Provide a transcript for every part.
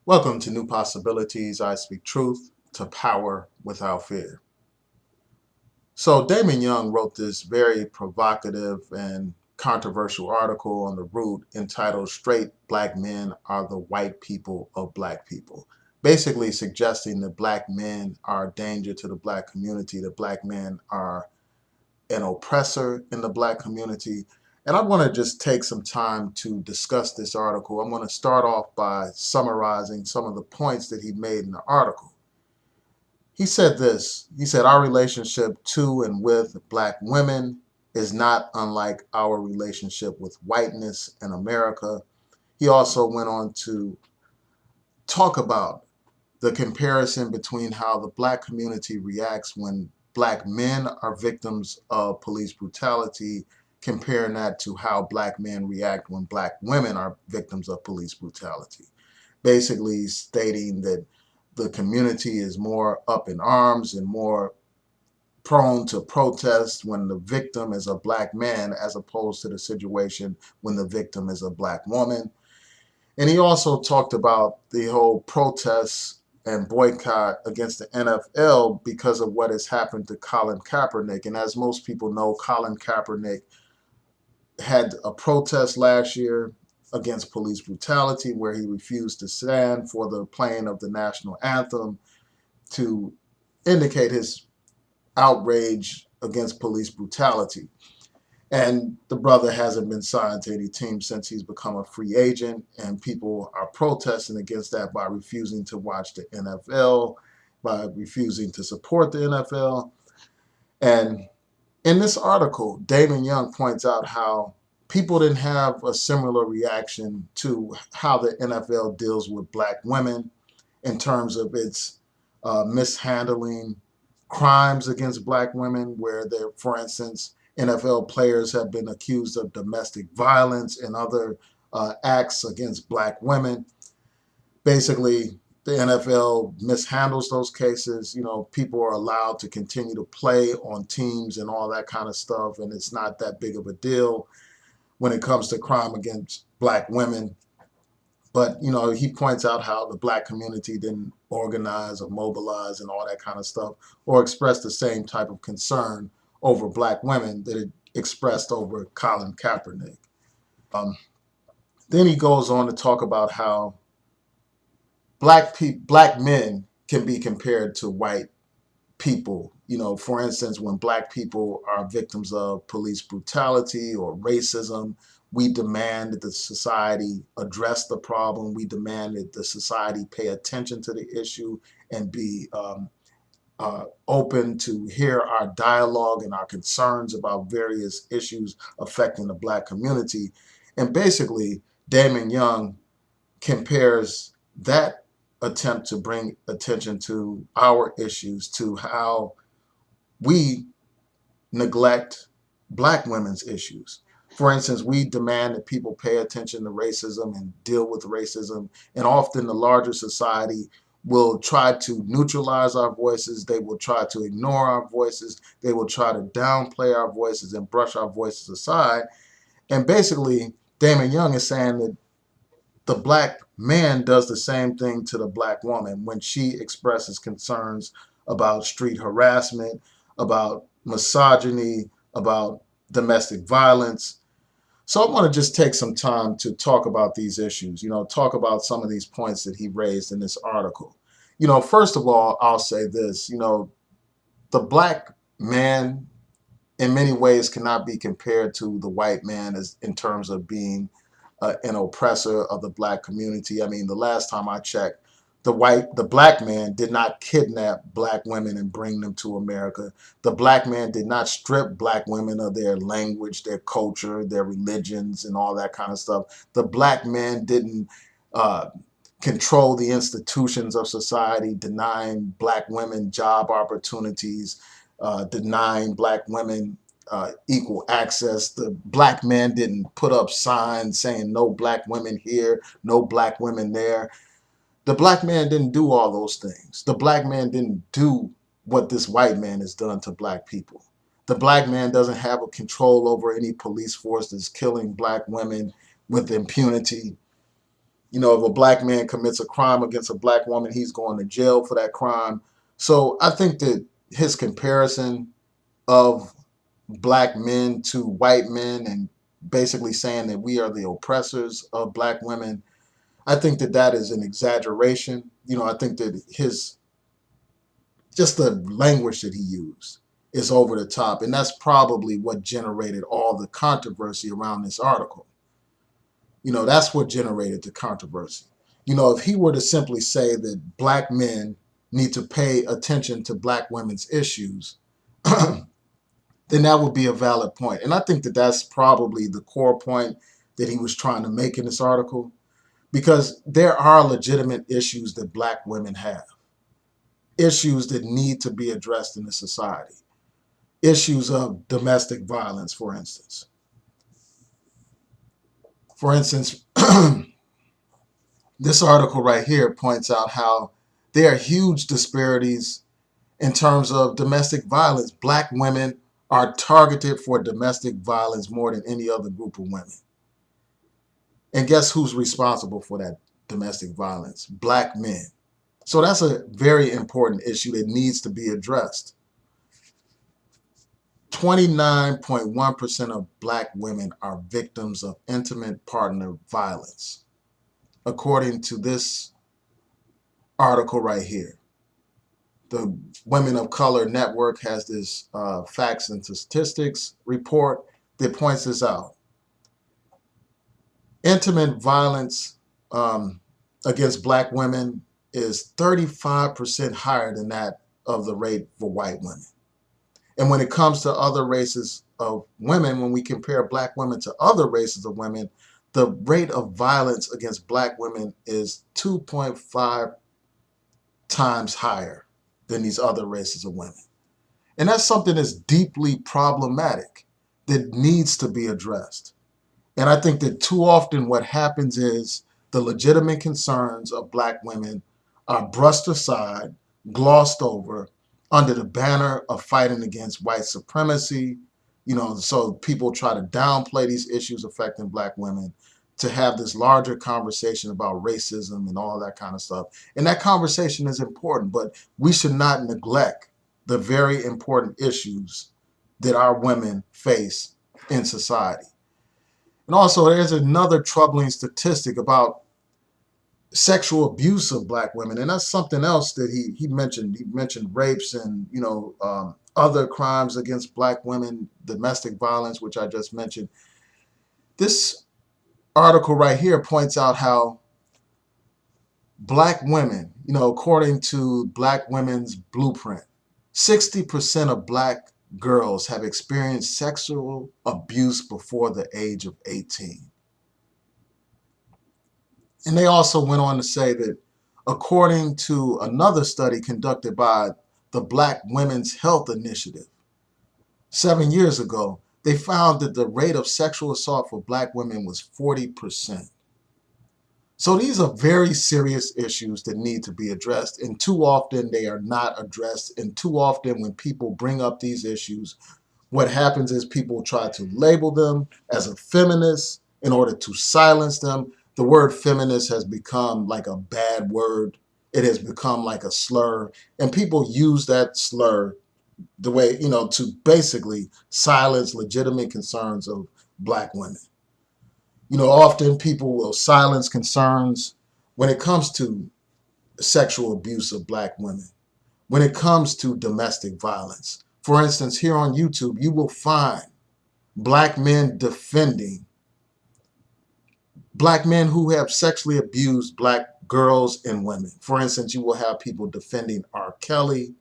Welcome to New Possibilities. I speak truth to power without fear. So, Damon Young wrote this very provocative and controversial article on The Root entitled Straight Black Men Are the White People of Black People, basically suggesting that black men are a danger to the black community, that black men are an oppressor in the black community. And I want to just take some time to discuss this article. I'm going to start off by summarizing some of the points that he made in the article. He said this. He said, our relationship to and with black women is not unlike our relationship with whiteness in America. He also went on to talk about the comparison between how the black community reacts when black men are victims of police brutality, comparing that to how black men react when black women are victims of police brutality. Basically, stating that the community is more up in arms and more prone to protest when the victim is a black man as opposed to the situation when the victim is a black woman. And he also talked about the whole protests and boycott against the NFL because of what has happened to Colin Kaepernick. And as most people know, Colin Kaepernick had a protest last year against police brutality where he refused to stand for the playing of the national anthem to indicate his outrage against police brutality. And the brother hasn't been signed to any team since he's become a free agent. And people are protesting against that by refusing to watch the NFL, by refusing to support the NFL. And in this article, Damon Young points out how people didn't have a similar reaction to how the NFL deals with black women in terms of its mishandling crimes against black women, where there, for instance, NFL players have been accused of domestic violence and other acts against black women. Basically, the NFL mishandles those cases. You know, people are allowed to continue to play on teams and all that kind of stuff, and it's not that big of a deal when it comes to crime against black women. But you know, he points out how the black community didn't organize or mobilize and all that kind of stuff, or express the same type of concern over black women that it expressed over Colin Kaepernick. Then he goes on to talk about how black men can be compared to white people. You know, for instance, when black people are victims of police brutality or racism, we demand that the society address the problem. We demand that the society pay attention to the issue and be open to hear our dialogue and our concerns about various issues affecting the black community. And basically, Damon Young compares that attempt to bring attention to our issues to how we neglect black women's issues. For instance, we demand that people pay attention to racism and deal with racism, and often the larger society will try to neutralize our voices. They will try to ignore our voices. They will try to downplay our voices and brush our voices aside. And basically, Damon Young is saying that the black man does the same thing to the black woman when she expresses concerns about street harassment, about misogyny, about domestic violence. So I want to just take some time to talk about these issues, you know, talk about some of these points that he raised in this article. You know, first of all, I'll say this, you know, the black man in many ways cannot be compared to the white man as in terms of being an oppressor of the black community. I mean, the last time I checked, the black man did not kidnap black women and bring them to America. The black man did not strip black women of their language, their culture, their religions, and all that kind of stuff. The black man didn't uh, control the institutions of society, denying black women job opportunities, denying black women equal access. The black man didn't put up signs saying no black women here, no black women there. The black man didn't do all those things. The black man didn't do what this white man has done to black people. The black man doesn't have a control over any police force that's killing black women with impunity. You know, if a black man commits a crime against a black woman, he's going to jail for that crime. So I think that his comparison of black men to white men and basically saying that we are the oppressors of black women, I think that that is an exaggeration. You know, I think that his just the language that he used is over the top, and that's probably what generated all the controversy around this article. You know, that's what generated the controversy. You know, if he were to simply say that black men need to pay attention to black women's issues, then that would be a valid point. And I think that that's probably the core point that he was trying to make in this article, because there are legitimate issues that black women have, issues that need to be addressed in the society, issues of domestic violence, for instance. For instance, this article right here points out how there are huge disparities in terms of domestic violence. Black women are targeted for domestic violence more than any other group of women. And guess who's responsible for that domestic violence? Black men. So that's a very important issue that needs to be addressed. 29.1% of black women are victims of intimate partner violence, according to this article right here. The Women of Color Network has this facts and statistics report that points this out. Intimate violence against black women is 35% higher than that of the rate for white women. And when it comes to other races of women, when we compare black women to other races of women, the rate of violence against black women is 2.5 times higher than these other races of women. And that's something that's deeply problematic that needs to be addressed. And I think that too often what happens is the legitimate concerns of black women are brushed aside, glossed over under the banner of fighting against white supremacy. You know, so people try to downplay these issues affecting black women to have this larger conversation about racism and all that kind of stuff. And that conversation is important, but we should not neglect the very important issues that our women face in society. And also, there's another troubling statistic about sexual abuse of black women, and that's something else that he mentioned. He mentioned rapes and other crimes against black women, domestic violence, which I just mentioned. This article right here points out how black women, according to Black Women's Blueprint, 60% of black girls have experienced sexual abuse before the age of 18. And they also went on to say that according to another study conducted by the Black Women's Health Initiative 7 years ago, they found that the rate of sexual assault for black women was 40%. So these are very serious issues that need to be addressed, and too often they are not addressed. And too often when people bring up these issues, what happens is people try to label them as a feminist in order to silence them. The word feminist has become like a bad word. It has become like a slur, and people use that slur the way, to basically silence legitimate concerns of black women. Often people will silence concerns when it comes to sexual abuse of black women, when it comes to domestic violence. For instance, here on YouTube, you will find black men defending black men who have sexually abused black girls and women. For instance, you will have people defending R. Kelly.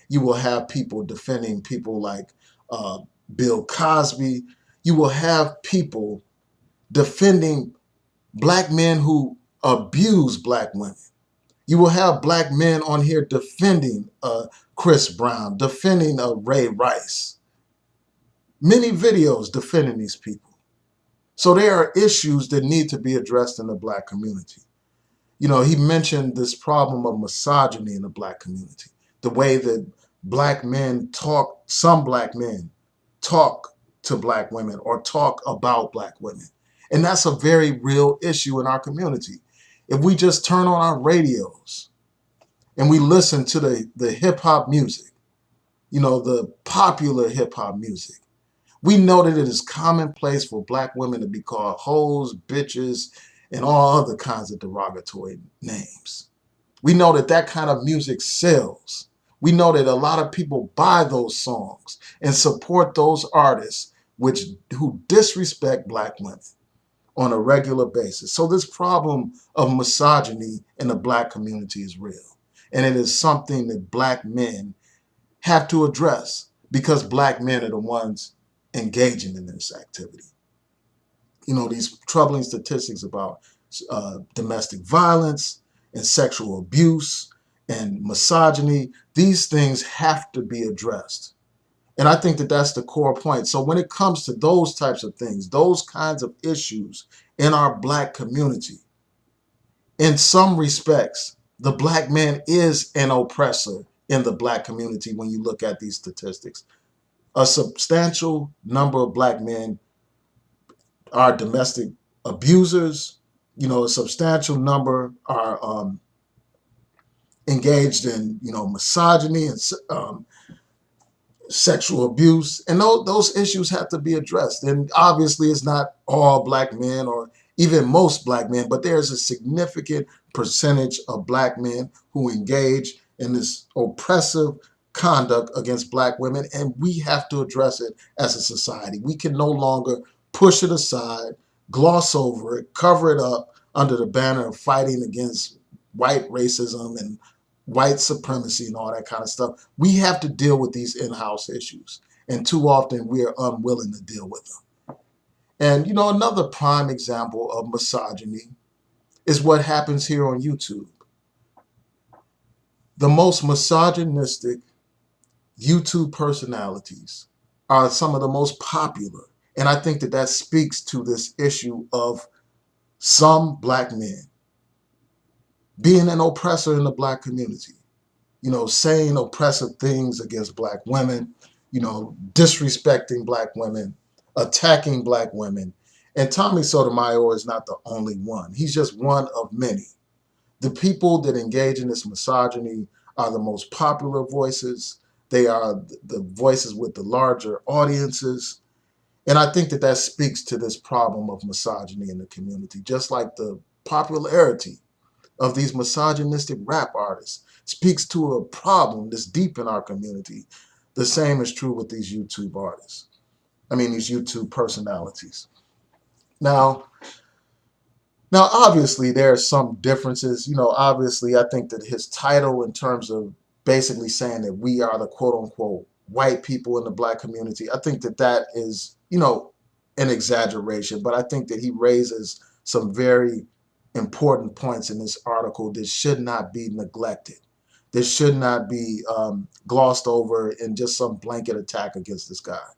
You will have people defending people like uh, Bill Cosby. You will have people defending black men who abuse black women. You will have black men on here defending Chris Brown, defending Ray Rice. Many videos defending these people. So there are issues that need to be addressed in the black community. He mentioned this problem of misogyny in the black community, the way that some black men talk to black women or talk about black women. And that's a very real issue in our community. If we just turn on our radios and we listen to the hip hop music, the popular hip hop music, we know that it is commonplace for black women to be called hoes, bitches, and all other kinds of derogatory names. We know that that kind of music sells. We know that a lot of people buy those songs and support those artists who disrespect black women on a regular basis. So this problem of misogyny in the black community is real. And it is something that black men have to address because black men are the ones engaging in this activity. These troubling statistics about domestic violence and sexual abuse and misogyny, these things have to be addressed. And I think that that's the core point. So when it comes to those types of things, those kinds of issues in our black community, in some respects, the black man is an oppressor in the black community when you look at these statistics. A substantial number of black men are domestic abusers. A substantial number are engaged in, misogyny and sexual abuse, and those issues have to be addressed. And obviously, it's not all black men or even most black men, but there's a significant percentage of black men who engage in this oppressive conduct against black women, and we have to address it as a society. We can no longer push it aside, gloss over it, cover it up under the banner of fighting against white racism and white supremacy and all that kind of stuff. We have to deal with these in-house issues, and too often we are unwilling to deal with them. And another prime example of misogyny is what happens here on YouTube. The most misogynistic YouTube personalities are some of the most popular, and I think that that speaks to this issue of some black men being an oppressor in the black community. Saying oppressive things against black women, disrespecting black women, attacking black women. And Tommy Sotomayor is not the only one. He's just one of many. The people that engage in this misogyny are the most popular voices. They are the voices with the larger audiences. And I think that that speaks to this problem of misogyny in the community, just like the popularity of these misogynistic rap artists speaks to a problem that's deep in our community. The same is true with these YouTube artists. These YouTube personalities. Now, obviously, there are some differences. Obviously, I think that his title, in terms of basically saying that we are the quote unquote white people in the black community, I think that that is, an exaggeration. But I think that he raises some very important points in this article that should not be neglected. This should not be glossed over in just some blanket attack against this guy.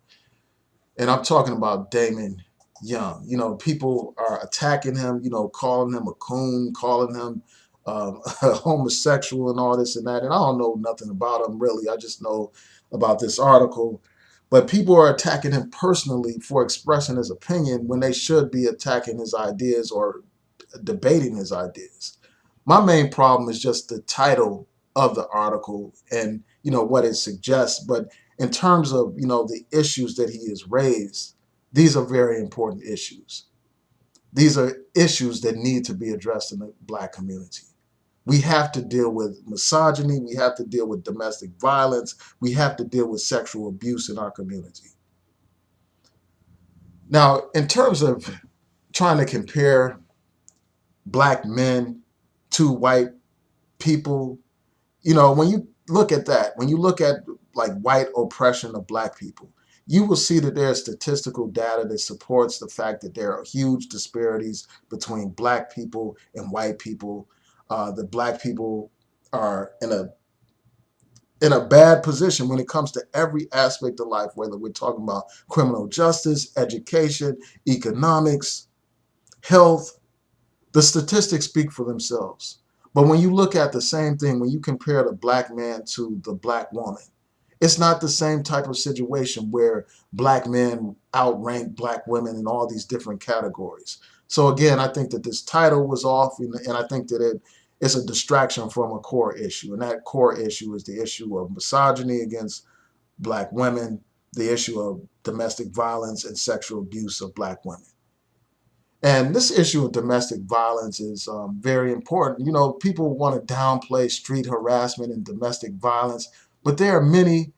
And I'm talking about Damon Young. People are attacking him, calling him a coon, calling him a homosexual and all this and that. And I don't know nothing about him, really. I just know about this article. But people are attacking him personally for expressing his opinion when they should be attacking his ideas or debating his ideas. My main problem is just the title of the article and what it suggests. But in terms of the issues that he has raised, these are very important issues. These are issues that need to be addressed in the black community. We have to deal with misogyny. We have to deal with domestic violence. We have to deal with sexual abuse in our community. Now, in terms of trying to compare black men to white people, when you look at that, when you look at like white oppression of black people, you will see that there's statistical data that supports the fact that there are huge disparities between black people and white people. The black people are in a bad position when it comes to every aspect of life, whether we're talking about criminal justice, education, economics, health. The statistics speak for themselves. But when you look at the same thing, when you compare the black man to the black woman, it's not the same type of situation where black men outrank black women in all these different categories. So again, I think that this title was off, and I think that it's a distraction from a core issue. And that core issue is the issue of misogyny against Black women, the issue of domestic violence and sexual abuse of Black women. And this issue of domestic violence is very important. You know, people want to downplay street harassment and domestic violence, but there are many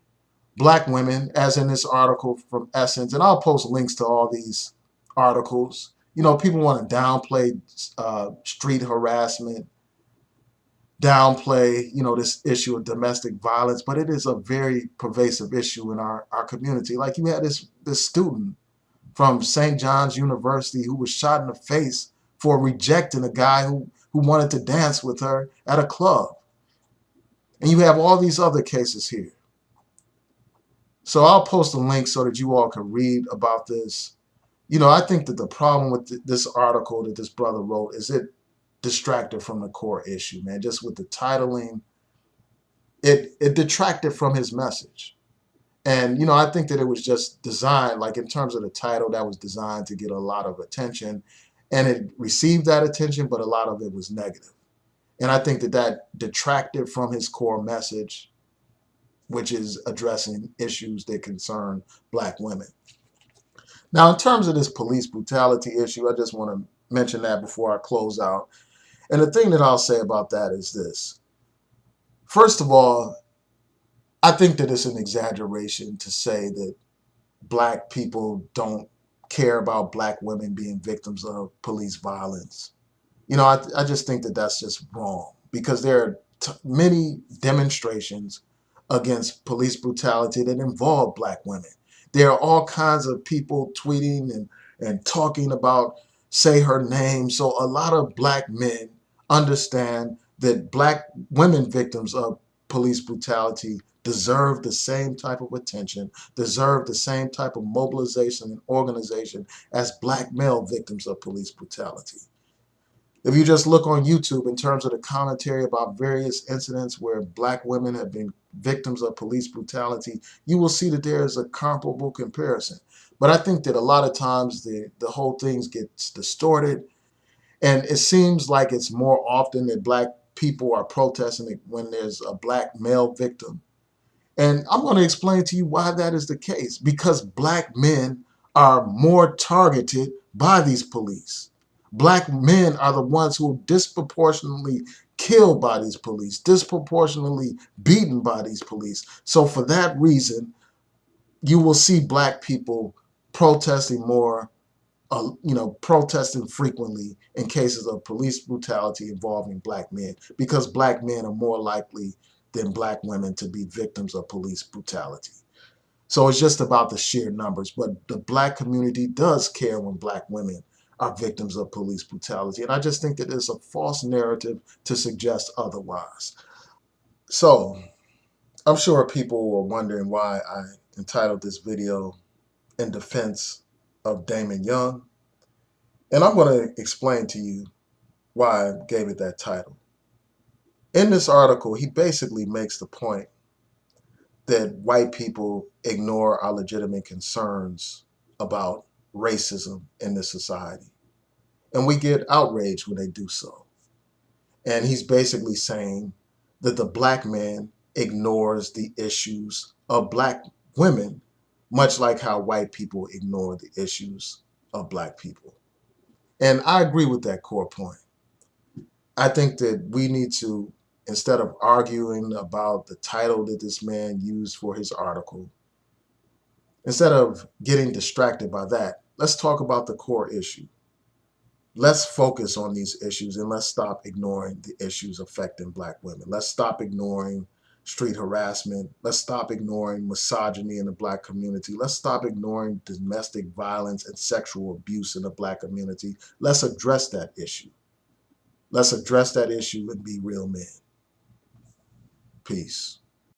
Black women, as in this article from Essence, and I'll post links to all these articles. You know, people want to downplay street harassment, downplay, you know, this issue of domestic violence, but it is a very pervasive issue in our community. Like you had this student from St. John's University who was shot in the face for rejecting a guy who wanted to dance with her at a club. And you have all these other cases here. So I'll post a link so that you all can read about this. You know, I think that the problem with this article that this brother wrote is it distracted from the core issue, man. Just with the titling, it detracted from his message. And, you know, I think that it was just designed, like in terms of the title, that was designed to get a lot of attention. And it received that attention, but a lot of it was negative. And I think that that detracted from his core message, which is addressing issues that concern Black women. Now, in terms of this police brutality issue, I just want to mention that before I close out. And the thing that I'll say about that is this. First of all, I think that it's an exaggeration to say that Black people don't care about Black women being victims of police violence. You know, I just think that that's just wrong because there are many demonstrations against police brutality that involve Black women. There are all kinds of people tweeting and talking about say her name. So a lot of Black men understand that Black women victims of police brutality deserve the same type of attention, deserve the same type of mobilization and organization as Black male victims of police brutality. If you just look on YouTube in terms of the commentary about various incidents where Black women have been victims of police brutality, you will see that there is a comparable comparison. But I think that a lot of times the whole thing gets distorted, and it seems like it's more often that Black people are protesting when there's a Black male victim. And I'm going to explain to you why that is the case. Because Black men are more targeted by these police. Black men are the ones who are disproportionately killed by these police, disproportionately beaten by these police. So for that reason, you will see Black people protesting more, protesting frequently in cases of police brutality involving Black men, because Black men are more likely than Black women to be victims of police brutality. So it's just about the sheer numbers. But the Black community does care when Black women are victims of police brutality. And I just think that it's a false narrative to suggest otherwise. So I'm sure people were wondering why I entitled this video In Defense of Damon Young. And I'm going to explain to you why I gave it that title. In this article, he basically makes the point that white people ignore our legitimate concerns about racism in this society. And we get outraged when they do so. And he's basically saying that the Black man ignores the issues of Black women, much like how white people ignore the issues of Black people. And I agree with that core point. I think that we need to, instead of arguing about the title that this man used for his article, instead of getting distracted by that, let's talk about the core issue. Let's focus on these issues and let's stop ignoring the issues affecting Black women. Let's stop ignoring street harassment. Let's stop ignoring misogyny in the Black community. Let's stop ignoring domestic violence and sexual abuse in the Black community. Let's address that issue. Let's address that issue and be real men. Peace.